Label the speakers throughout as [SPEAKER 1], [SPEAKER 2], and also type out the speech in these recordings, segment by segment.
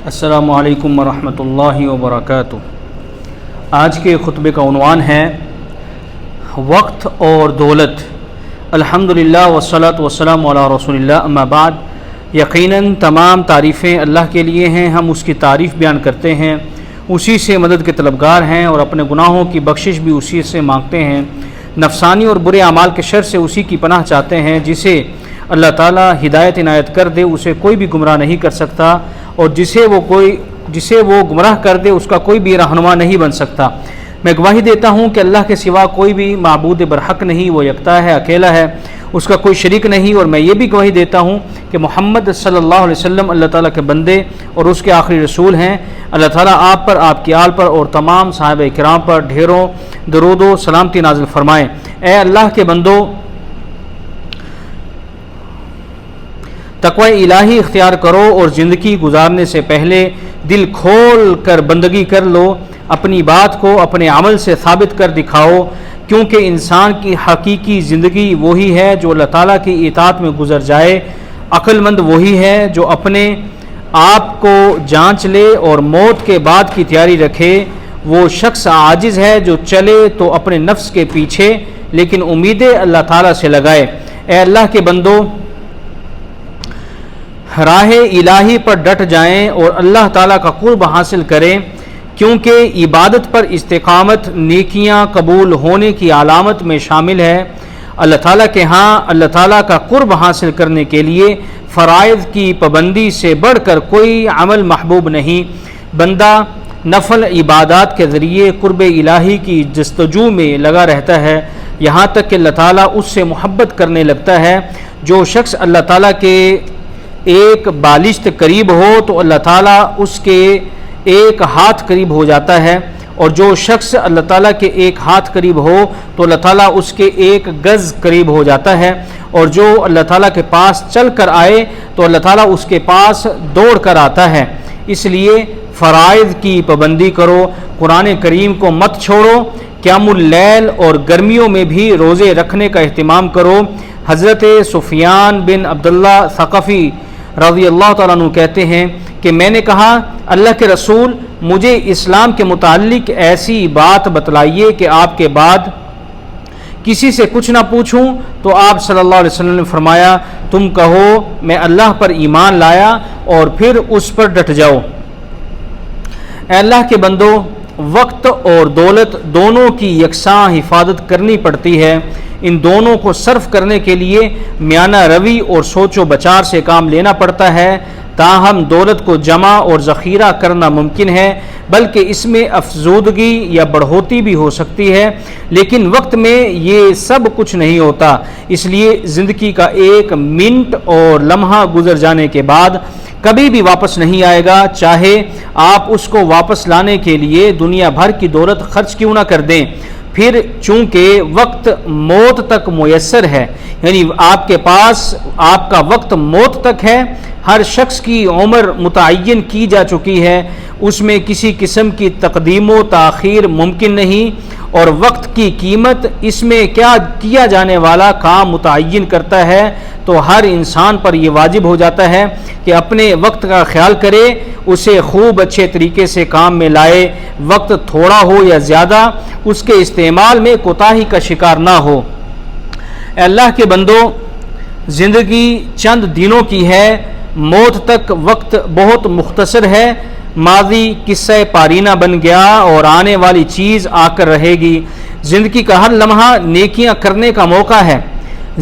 [SPEAKER 1] السلام علیکم ورحمۃ اللہ وبرکاتہ۔ آج کے خطبے کا عنوان ہے وقت اور دولت۔ الحمدللہ والصلاۃ والسلام علی رسول اللہ، اما بعد۔ یقیناً تمام تعریفیں اللہ کے لیے ہیں، ہم اس کی تعریف بیان کرتے ہیں، اسی سے مدد کے طلبگار ہیں اور اپنے گناہوں کی بخشش بھی اسی سے مانگتے ہیں، نفسانی اور برے اعمال کے شر سے اسی کی پناہ چاہتے ہیں۔ جسے اللہ تعالیٰ ہدایت عنایت کر دے اسے کوئی بھی گمراہ نہیں کر سکتا، اور جسے وہ گمراہ کر دے اس کا کوئی بھی رہنما نہیں بن سکتا۔ میں گواہی دیتا ہوں کہ اللہ کے سوا کوئی بھی معبود برحق نہیں، وہ یکتا ہے، اکیلا ہے، اس کا کوئی شریک نہیں۔ اور میں یہ بھی گواہی دیتا ہوں کہ محمد صلی اللہ علیہ وسلم اللہ تعالیٰ کے بندے اور اس کے آخری رسول ہیں۔ اللہ تعالیٰ آپ پر، آپ کی آل پر اور تمام صحابہ کرام پر ڈھیروں درود و سلامتی نازل فرمائیں۔ اے اللہ کے بندو، تقوی الہی اختیار کرو اور زندگی گزارنے سے پہلے دل کھول کر بندگی کر لو، اپنی بات کو اپنے عمل سے ثابت کر دکھاؤ، کیونکہ انسان کی حقیقی زندگی وہی ہے جو اللہ تعالیٰ کی اطاعت میں گزر جائے۔ عقل مند وہی ہے جو اپنے آپ کو جانچ لے اور موت کے بعد کی تیاری رکھے۔ وہ شخص عاجز ہے جو چلے تو اپنے نفس کے پیچھے، لیکن امیدیں اللہ تعالیٰ سے لگائے۔ اے اللہ کے بندو، راہ الہی پر ڈٹ جائیں اور اللہ تعالیٰ کا قرب حاصل کریں، کیونکہ عبادت پر استقامت نیکیاں قبول ہونے کی علامت میں شامل ہے۔ اللہ تعالیٰ کے ہاں اللہ تعالیٰ کا قرب حاصل کرنے کے لیے فرائض کی پابندی سے بڑھ کر کوئی عمل محبوب نہیں۔ بندہ نفل عبادات کے ذریعے قرب الہی کی جستجو میں لگا رہتا ہے، یہاں تک کہ اللہ تعالیٰ اس سے محبت کرنے لگتا ہے۔ جو شخص اللہ تعالیٰ کے ایک بالشت قریب ہو تو اللہ تعالیٰ اس کے ایک ہاتھ قریب ہو جاتا ہے، اور جو شخص اللہ تعالیٰ کے ایک ہاتھ قریب ہو تو اللہ تعالیٰ اس کے ایک گز قریب ہو جاتا ہے، اور جو اللہ تعالیٰ کے پاس چل کر آئے تو اللہ تعالیٰ اس کے پاس دوڑ کر آتا ہے۔ اس لیے فرائض کی پابندی کرو، قرآن کریم کو مت چھوڑو، قیام اللیل اور گرمیوں میں بھی روزے رکھنے کا اہتمام کرو۔ حضرت سفیان بن عبداللہ ثقفی رضی اللہ تعالیٰ عنہ کہتے ہیں کہ میں نے کہا، اللہ کے رسول، مجھے اسلام کے متعلق ایسی بات بتلائیے کہ آپ کے بعد کسی سے کچھ نہ پوچھوں۔ تو آپ صلی اللہ علیہ وسلم نے فرمایا، تم کہو میں اللہ پر ایمان لایا اور پھر اس پر ڈٹ جاؤ۔ اے اللہ کے بندو، وقت اور دولت دونوں کی یکساں حفاظت کرنی پڑتی ہے۔ ان دونوں کو صرف کرنے کے لیے میانہ روی اور سوچ و بچار سے کام لینا پڑتا ہے۔ تاہم دولت کو جمع اور ذخیرہ کرنا ممکن ہے، بلکہ اس میں افزودگی یا بڑھوتی بھی ہو سکتی ہے، لیکن وقت میں یہ سب کچھ نہیں ہوتا۔ اس لیے زندگی کا ایک منٹ اور لمحہ گزر جانے کے بعد کبھی بھی واپس نہیں آئے گا، چاہے آپ اس کو واپس لانے کے لیے دنیا بھر کی دولت خرچ کیوں نہ کر دیں۔ پھر چونکہ وقت موت تک میسر ہے، یعنی آپ کے پاس آپ کا وقت موت تک ہے، ہر شخص کی عمر متعین کی جا چکی ہے، اس میں کسی قسم کی تقدیم و تاخیر ممکن نہیں، اور وقت کی قیمت اس میں کیا کیا جانے والا کام متعین کرتا ہے۔ تو ہر انسان پر یہ واجب ہو جاتا ہے کہ اپنے وقت کا خیال کرے، اسے خوب اچھے طریقے سے کام میں لائے، وقت تھوڑا ہو یا زیادہ اس کے استعمال میں کوتاہی کا شکار نہ ہو۔ اے اللہ کے بندو، زندگی چند دنوں کی ہے، موت تک وقت بہت مختصر ہے۔ ماضی قصہ پارینہ بن گیا اور آنے والی چیز آ کر رہے گی۔ زندگی کا ہر لمحہ نیکیاں کرنے کا موقع ہے،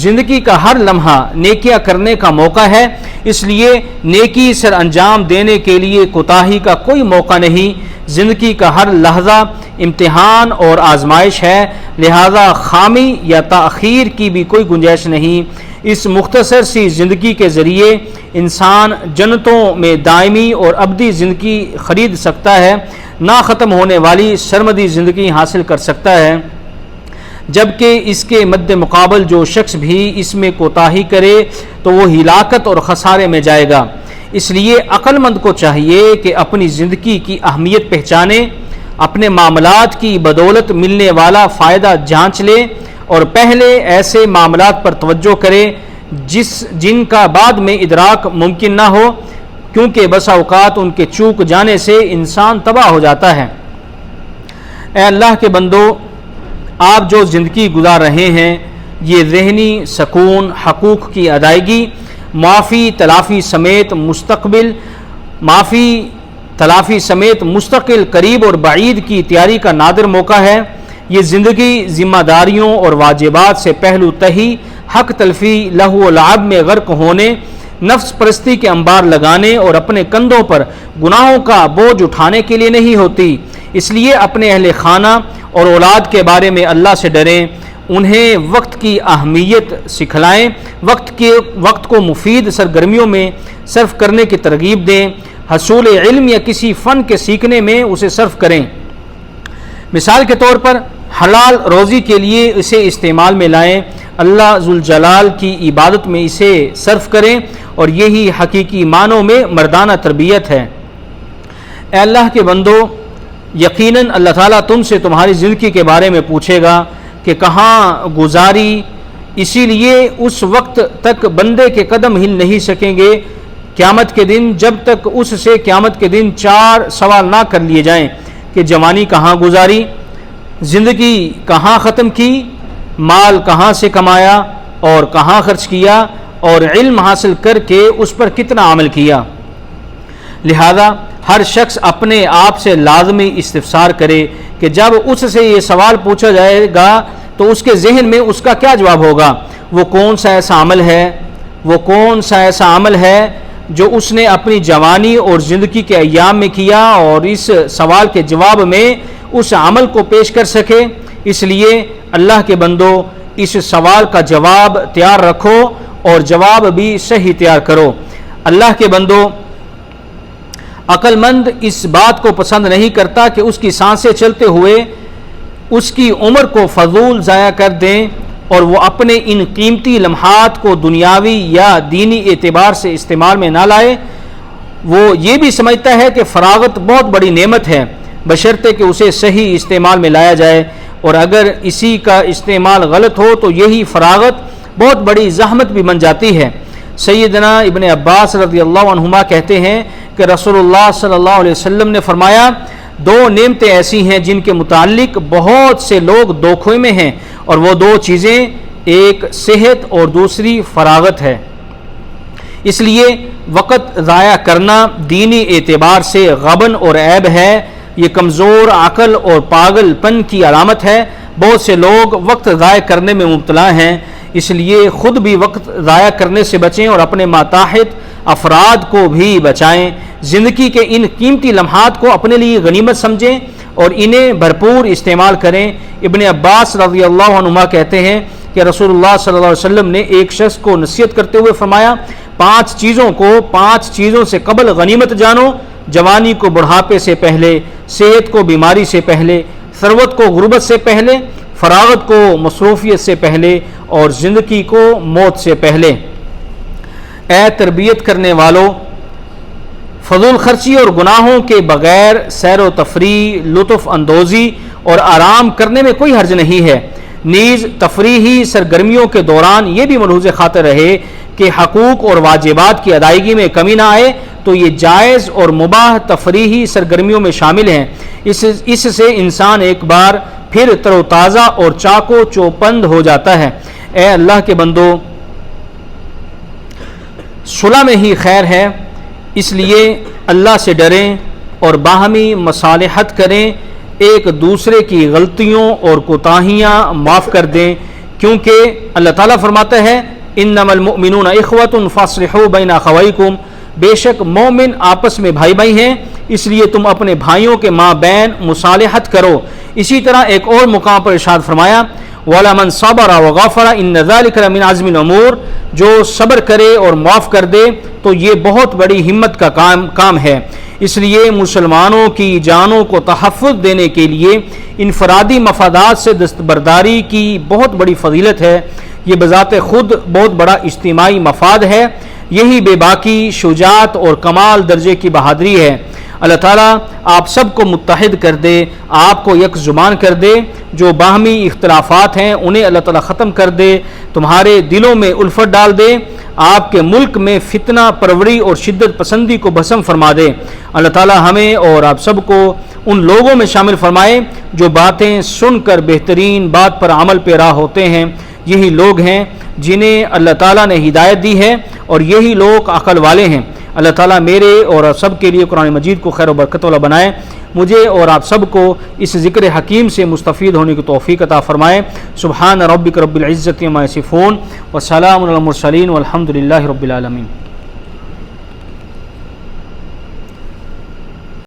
[SPEAKER 1] زندگی کا ہر لمحہ نیکیاں کرنے کا موقع ہے، اس لیے نیکی سر انجام دینے کے لیے کوتاہی کا کوئی موقع نہیں۔ زندگی کا ہر لحظہ امتحان اور آزمائش ہے، لہذا خامی یا تاخیر کی بھی کوئی گنجائش نہیں۔ اس مختصر سی زندگی کے ذریعے انسان جنتوں میں دائمی اور ابدی زندگی خرید سکتا ہے، نہ ختم ہونے والی سرمدی زندگی حاصل کر سکتا ہے، جبکہ اس کے مد مقابل جو شخص بھی اس میں کوتاہی کرے تو وہ ہلاکت اور خسارے میں جائے گا۔ اس لیے عقل مند کو چاہیے کہ اپنی زندگی کی اہمیت پہچانے، اپنے معاملات کی بدولت ملنے والا فائدہ جانچ لے اور پہلے ایسے معاملات پر توجہ کرے جن کا بعد میں ادراک ممکن نہ ہو، کیونکہ بسا اوقات ان کے چوک جانے سے انسان تباہ ہو جاتا ہے۔ اے اللہ کے بندو، آپ جو زندگی گزار رہے ہیں یہ ذہنی سکون، حقوق کی ادائیگی، معافی تلافی سمیت مستقل قریب اور بعید کی تیاری کا نادر موقع ہے۔ یہ زندگی ذمہ داریوں اور واجبات سے پہلو تہی، حق تلفی، لہو و لعب میں غرق ہونے، نفس پرستی کے انبار لگانے اور اپنے کندھوں پر گناہوں کا بوجھ اٹھانے کے لیے نہیں ہوتی۔ اس لیے اپنے اہل خانہ اور اولاد کے بارے میں اللہ سے ڈریں، انہیں وقت کی اہمیت سکھلائیں، وقت کو مفید سرگرمیوں میں صرف کرنے کی ترغیب دیں، حصول علم یا کسی فن کے سیکھنے میں اسے صرف کریں۔ مثال کے طور پر حلال روزی کے لیے اسے استعمال میں لائیں، اللہ ذوالجلال کی عبادت میں اسے صرف کریں، اور یہی حقیقی معنوں میں مردانہ تربیت ہے۔ اے اللہ کے بندو، یقیناً اللہ تعالیٰ تم سے تمہاری زندگی کے بارے میں پوچھے گا کہ کہاں گزاری، اسی لیے اس وقت تک بندے کے قدم ہل نہیں سکیں گے قیامت کے دن جب تک اس سے قیامت کے دن 4 سوال نہ کر لیے جائیں کہ جوانی کہاں گزاری، زندگی کہاں ختم کی، مال کہاں سے کمایا اور کہاں خرچ کیا، اور علم حاصل کر کے اس پر کتنا عمل کیا۔ لہذا ہر شخص اپنے آپ سے لازمی استفسار کرے کہ جب اس سے یہ سوال پوچھا جائے گا تو اس کے ذہن میں اس کا کیا جواب ہوگا، وہ کون سا ایسا عمل ہے جو اس نے اپنی جوانی اور زندگی کے ایام میں کیا اور اس سوال کے جواب میں اس عمل کو پیش کر سکے۔ اس لیے اللہ کے بندو، اس سوال کا جواب تیار رکھو اور جواب بھی صحیح تیار کرو۔ اللہ کے بندو، عقل مند اس بات کو پسند نہیں کرتا کہ اس کی سانسیں چلتے ہوئے اس کی عمر کو فضول ضائع کر دیں، اور وہ اپنے ان قیمتی لمحات کو دنیاوی یا دینی اعتبار سے استعمال میں نہ لائے۔ وہ یہ بھی سمجھتا ہے کہ فراغت بہت بڑی نعمت ہے، بشرطے کہ اسے صحیح استعمال میں لایا جائے، اور اگر اسی کا استعمال غلط ہو تو یہی فراغت بہت بڑی زحمت بھی بن جاتی ہے۔ سیدنا ابن عباس رضی اللہ عنہما کہتے ہیں کہ رسول اللہ صلی اللہ علیہ وسلم نے فرمایا، 2 نعمتیں ایسی ہیں جن کے متعلق بہت سے لوگ دھوکے میں ہیں، اور وہ 2 چیزیں، ایک صحت اور دوسری فراغت ہے۔ اس لیے وقت ضائع کرنا دینی اعتبار سے غبن اور عیب ہے، یہ کمزور عقل اور پاگل پن کی علامت ہے۔ بہت سے لوگ وقت ضائع کرنے میں مبتلا ہیں، اس لیے خود بھی وقت ضائع کرنے سے بچیں اور اپنے ماتحت افراد کو بھی بچائیں۔ زندگی کے ان قیمتی لمحات کو اپنے لیے غنیمت سمجھیں اور انہیں بھرپور استعمال کریں۔ ابن عباس رضی اللہ عنہما کہتے ہیں کہ رسول اللہ صلی اللہ علیہ وسلم نے ایک شخص کو نصیحت کرتے ہوئے فرمایا، 5 چیزوں سے قبل غنیمت جانو، جوانی کو بڑھاپے سے پہلے، صحت کو بیماری سے پہلے، ثروت کو غربت سے پہلے، فراغت کو مصروفیت سے پہلے، اور زندگی کو موت سے پہلے۔ اے تربیت کرنے والو، فضول خرچی اور گناہوں کے بغیر سیر و تفریح، لطف اندوزی اور آرام کرنے میں کوئی حرج نہیں ہے۔ نیز تفریحی سرگرمیوں کے دوران یہ بھی ملحوظ خاطر رہے کہ حقوق اور واجبات کی ادائیگی میں کمی نہ آئے، تو یہ جائز اور مباح تفریحی سرگرمیوں میں شامل ہیں۔ اس سے انسان ایک بار پھر تر و تازہ اور چاق و چوپند ہو جاتا ہے۔ اے اللہ کے بندو، صلح میں ہی خیر ہے، اس لیے اللہ سے ڈریں اور باہمی مصالحت کریں، ایک دوسرے کی غلطیوں اور کوتاہیاں معاف کر دیں، کیونکہ اللہ تعالیٰ فرماتا ہے، انما المؤمنون اخوۃ فاصلحوا بین اخویکم، بے شک مومن آپس میں بھائی بھائی ہیں، اس لیے تم اپنے بھائیوں کے مابین مصالحت کرو۔ اسی طرح ایک اور مقام پر ارشاد فرمایا، وَلَمَنْ صَبَرَ وَغَفَرَ إِنَّ ذَلِكَ لَمِنْ عَزْمِ الْأُمُورِ، جو صبر کرے اور معاف کر دے تو یہ بہت بڑی ہمت کا کام ہے۔ اس لیے مسلمانوں کی جانوں کو تحفظ دینے کے لیے انفرادی مفادات سے دستبرداری کی بہت بڑی فضیلت ہے۔ یہ بذات خود بہت بڑا اجتماعی مفاد ہے، یہی بے باکی، شجاعت اور کمال درجے کی بہادری ہے۔ اللہ تعالیٰ آپ سب کو متحد کر دے، آپ کو یک زبان کر دے، جو باہمی اختلافات ہیں انہیں اللہ تعالیٰ ختم کر دے، تمہارے دلوں میں الفت ڈال دے، آپ کے ملک میں فتنہ پروری اور شدت پسندی کو بھسم فرما دے۔ اللہ تعالیٰ ہمیں اور آپ سب کو ان لوگوں میں شامل فرمائے جو باتیں سن کر بہترین بات پر عمل پیرا ہوتے ہیں۔ یہی لوگ ہیں جنہیں اللہ تعالیٰ نے ہدایت دی ہے اور یہی لوگ عقل والے ہیں۔ اللہ تعالیٰ میرے اور آپ سب کے لیے قرآن مجید کو خیر و برکت والا بنائے، مجھے اور آپ سب کو اس ذکر حکیم سے مستفید ہونے کی توفیق عطا فرمائے۔ سبحان ربک رب العزت عما یصفون وسلام علی المرسلین والحمد للہ رب العالمین۔